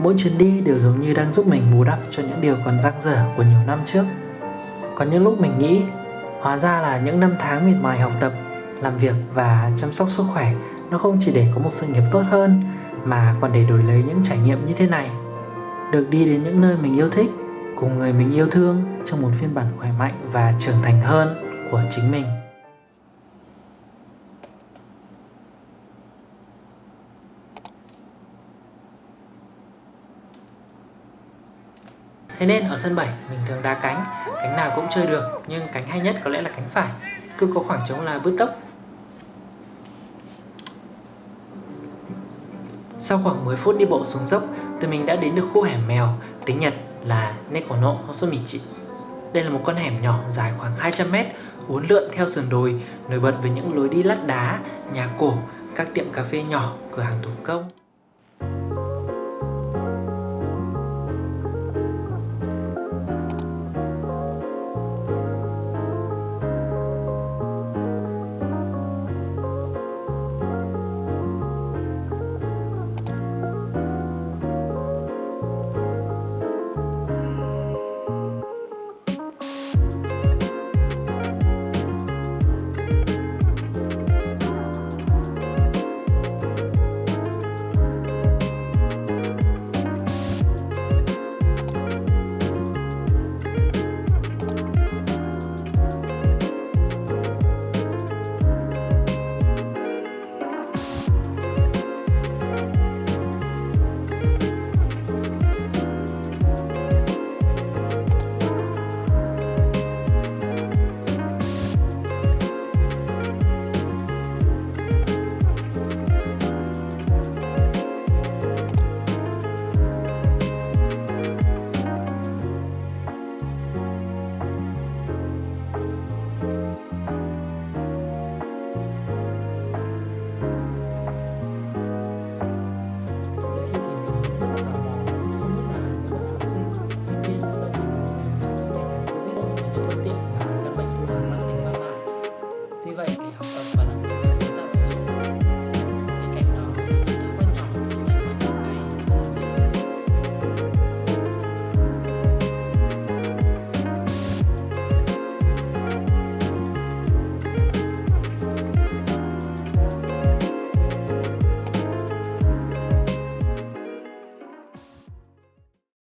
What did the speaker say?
mỗi chuyến đi đều giống như đang giúp mình bù đắp cho những điều còn dang dở của nhiều năm trước. Có những lúc mình nghĩ, hóa ra là những năm tháng miệt mài học tập, làm việc và chăm sóc sức khỏe nó không chỉ để có một sự nghiệp tốt hơn, mà còn để đổi lấy những trải nghiệm như thế này. Được đi đến những nơi mình yêu thích, cùng người mình yêu thương trong một phiên bản khỏe mạnh và trưởng thành hơn của chính mình. Thế nên ở sân 7 mình thường đá cánh nào cũng chơi được, nhưng cánh hay nhất có lẽ là cánh phải, cứ có khoảng trống là bứt tốc. Sau khoảng 10 phút đi bộ xuống dốc, tụi mình đã đến được khu hẻm mèo, tiếng Nhật là Nekono Hosomichi. Đây là một con hẻm nhỏ dài khoảng 200m, uốn lượn theo sườn đồi, nổi bật với những lối đi lát đá, nhà cổ, các tiệm cà phê nhỏ, cửa hàng thủ công.